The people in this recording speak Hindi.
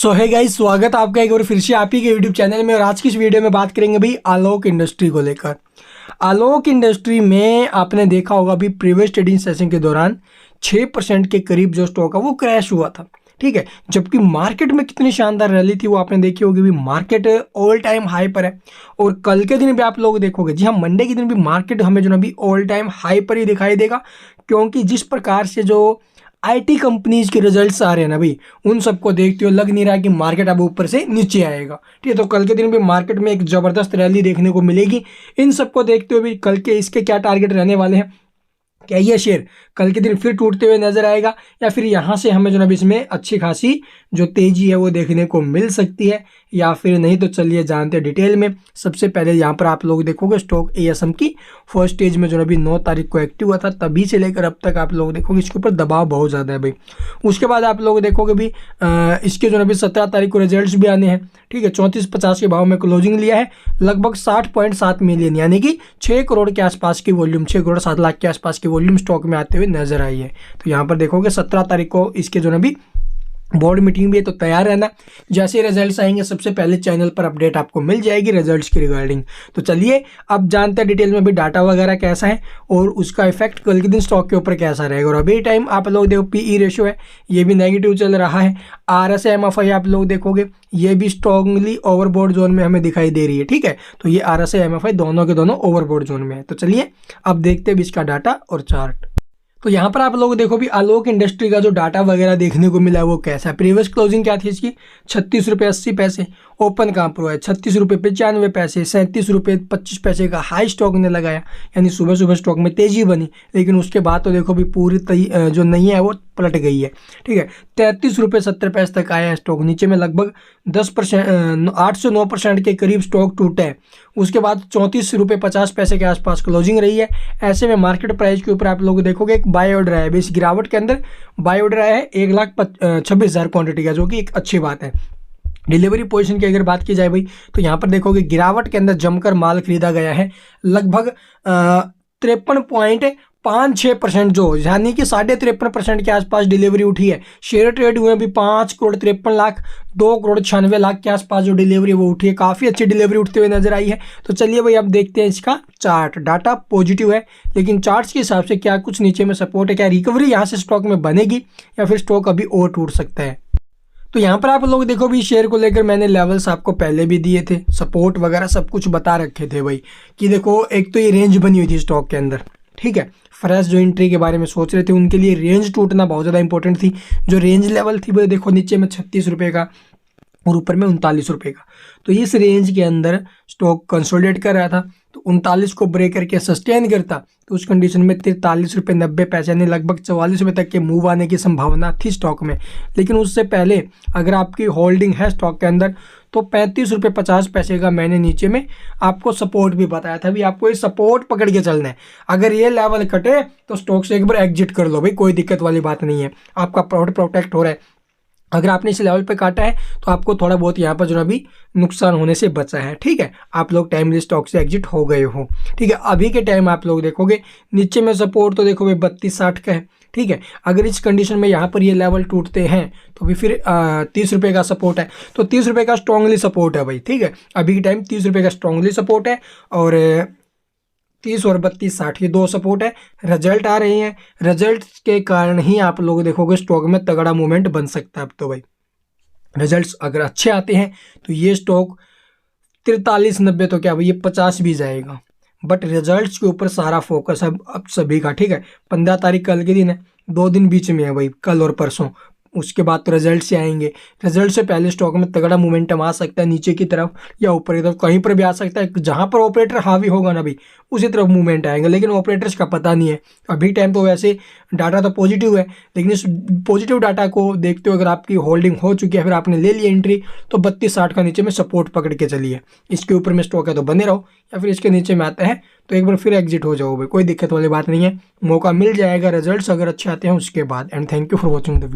सो है गाइस, स्वागत है आपका एक बार फिर से आप ही के यूट्यूब चैनल में। और आज की इस वीडियो में बात करेंगे भाई आलोक इंडस्ट्री को लेकर। आलोक इंडस्ट्री में आपने देखा होगा अभी प्रीवियस ट्रेडिंग सेशन के दौरान 6% के करीब जो स्टॉक है वो क्रैश हुआ था, ठीक है। जबकि मार्केट में कितनी शानदार रैली थी वो आपने देखी होगी। भी मार्केट ऑल टाइम हाई पर है और कल के दिन भी आप लोग देखोगे, जी हाँ, मंडे के दिन भी मार्केट हमें जो ना अभी ऑल टाइम हाई पर ही दिखाई देगा, क्योंकि जिस प्रकार से जो आईटी कंपनीज के रिजल्ट्स आ रहे हैं ना भाई, उन सबको देखते हो लग नहीं रहा कि मार्केट अब ऊपर से नीचे आएगा, ठीक है। तो कल के दिन भी मार्केट में एक ज़बरदस्त रैली देखने को मिलेगी। इन सबको देखते हुए भी कल के इसके क्या टारगेट रहने वाले हैं, क्या ये शेयर कल के दिन फिर टूटते हुए नजर आएगा या फिर यहाँ से हमें जो ना इसमें अच्छी खासी जो तेजी है वो देखने को मिल सकती है या फिर नहीं। तो चलिए जानते हैं डिटेल में। सबसे पहले यहाँ पर आप लोग देखोगे स्टॉक एएसएम की फर्स्ट स्टेज में जो अभी 9 तारीख को एक्टिव हुआ था, तभी से लेकर अब तक आप लोग देखोगे इसके ऊपर दबाव बहुत ज़्यादा है भाई। उसके बाद आप लोग देखोगे भी इसके जो अभी 17 तारीख को रिजल्ट्स भी आने हैं, ठीक है। 34.50 के भाव में क्लोजिंग लिया है, लगभग 60.7 मिलियन यानी कि 6 करोड़ के आसपास की वॉल्यूम, 6 करोड़ 7 लाख के आसपास की वॉल्यूम स्टॉक में आते हुए नजर आई है। तो यहाँ पर देखोगे 17 तारीख को इसके जो अभी बोर्ड मीटिंग भी है, तो तैयार रहना। जैसे रिजल्ट्स आएंगे सबसे पहले चैनल पर अपडेट आपको मिल जाएगी रिजल्ट्स की रिगार्डिंग। तो चलिए अब जानते हैं डिटेल में भी डाटा वगैरह कैसा है और उसका इफेक्ट कल के दिन स्टॉक के ऊपर कैसा रहेगा। और अभी टाइम आप लोग देखो पीई रेशियो है, ये भी नेगेटिव चल रहा है। RSI MFI आप लोग देखोगे ये भी स्ट्रांगली ओवरबोर्ड जोन में हमें दिखाई दे रही है, ठीक है। तो ये RSI MFI दोनों के दोनों ओवरबोर्ड जोन में है। तो चलिए अब देखते हैं इसका डाटा और चार्ट। तो यहाँ पर आप लोग देखो भी आलोक इंडस्ट्री का जो डाटा वगैरह देखने को मिला है वो कैसा है। प्रीवियस क्लोजिंग क्या थी इसकी, 36 रुपये 80 पैसे। ओपन कहाँ पर हुआ है, 36 रुपये 95 पैसे। 37 रुपये 25 पैसे का हाई स्टॉक ने लगाया, यानी सुबह सुबह स्टॉक में तेजी बनी। लेकिन उसके बाद तो देखो भी पूरी जो नहीं है वो पलट गई है, ठीक है। 33 रुपये 70 पैसे तक आया है स्टॉक, नीचे में लगभग 10% 8 से 9% के करीब स्टॉक टूटा है। उसके बाद 34 रुपये 50 पैसे के आसपास क्लोजिंग रही है। ऐसे में मार्केट प्राइस के ऊपर आप लोग देखोगे एक बाय ऑर्डर है, इस गिरावट के अंदर बाय ऑर्डर आया है 1,26,000 क्वांटिटी का, जो कि एक अच्छी बात है। डिलीवरी पोजीशन की अगर बात की जाए भाई, तो यहाँ पर देखोगे गिरावट के अंदर जमकर माल खरीदा गया है, लगभग 53.56%, जो यानी कि 53.5% के आसपास डिलीवरी उठी है। शेयर ट्रेड हुए भी 5 करोड़ 53 लाख, 2 करोड़ 96 लाख के आसपास जो डिलीवरी वो उठी है, काफ़ी अच्छी डिलीवरी उठते हुए नजर आई है। तो चलिए भाई अब देखते हैं इसका चार्ट। डाटा पॉजिटिव है, लेकिन चार्ट्स के हिसाब से क्या कुछ नीचे में सपोर्ट है, क्या रिकवरी यहाँ से स्टॉक में बनेगी या फिर स्टॉक अभी और टूट सकता है। तो यहाँ पर आप लोग देखो भी शेयर को लेकर मैंने लेवल्स आपको पहले भी दिए थे, सपोर्ट वगैरह सब कुछ बता रखे थे भाई, कि देखो एक तो ये रेंज बनी हुई थी स्टॉक के अंदर, ठीक है। फ्रेश जो एंट्री के बारे में सोच रहे थे उनके लिए रेंज टूटना बहुत ज़्यादा इंपॉर्टेंट थी। जो रेंज लेवल थी वो देखो नीचे में 36 रुपये का और ऊपर में 39 रुपये का। तो इस रेंज के अंदर स्टॉक कंसोलिडेट कर रहा था, तो 39 को ब्रेक करके सस्टेन करता तो उस कंडीशन में 43 रुपये 90 पैसे यानी लगभग 44 रुपये तक के मूव आने की संभावना थी स्टॉक में। लेकिन उससे पहले अगर आपकी होल्डिंग है स्टॉक के अंदर तो 35 रुपये 50 पैसे का मैंने नीचे में आपको सपोर्ट भी बताया था। भी आपको ये सपोर्ट पकड़ के चलना है, अगर ये लेवल कटे तो स्टॉक से एक बार एग्जिट कर लो भाई, कोई दिक्कत वाली बात नहीं है, आपका प्रॉफिट प्रोटेक्ट हो रहा है। अगर आपने इस लेवल पे काटा है तो आपको थोड़ा बहुत यहाँ पर जो अभी नुकसान होने से बचा है, ठीक है। आप लोग टाइमली स्टॉक से एग्जिट हो गए हो, ठीक है। अभी के टाइम आप लोग देखोगे नीचे में सपोर्ट तो देखोगे 32.60 का है, ठीक है। अगर इस कंडीशन में यहाँ पर ये लेवल टूटते हैं तो भी फिर 30 रुपये का सपोर्ट है, तो 30 रुपये का स्ट्रांगली सपोर्ट है भाई, ठीक है। अभी के टाइम 30 रुपये का स्ट्रांगली सपोर्ट है और 30 और 32.60 ये 2 सपोर्ट है। रिजल्ट आ रहे हैं, रिजल्ट के कारण ही आप लोग देखोगे स्टॉक में तगड़ा मूवमेंट बन सकता है। अब तो भाई रिजल्ट्स अगर अच्छे आते हैं तो ये स्टॉक 43.90 तो क्या भाई ये 50 भी जाएगा। बट रिजल्ट्स के ऊपर सारा फोकस है अब सभी का, ठीक है। 15 तारीख कल के दिन है, 2 दिन बीच में है भाई, कल और परसों। उसके बाद तो रिजल्ट से आएंगे, रिजल्ट से पहले स्टॉक में तगड़ा मोमेंटम आ सकता है नीचे की तरफ या ऊपर की तरफ, कहीं पर भी आ सकता है। जहां पर ऑपरेटर हावी होगा ना भाई उसी तरफ मूवमेंट आएगा, लेकिन ऑपरेटर्स का पता नहीं है। अभी टाइम तो वैसे डाटा तो पॉजिटिव है, लेकिन इस पॉजिटिव डाटा को देखते हुए अगर आपकी होल्डिंग हो चुकी है फिर आपने ले लिया एंट्री, तो 32.60 का नीचे में सपोर्ट पकड़ के चलिए। इसके ऊपर में स्टॉक है तो बने रहो, या फिर इसके नीचे में आता है तो एक बार फिर एग्जिट हो जाओ भाई, कोई दिक्कत वाली बात नहीं है। मौका मिल जाएगा रिजल्ट्स अगर अच्छे आते हैं उसके बाद। And thank you for watching the video.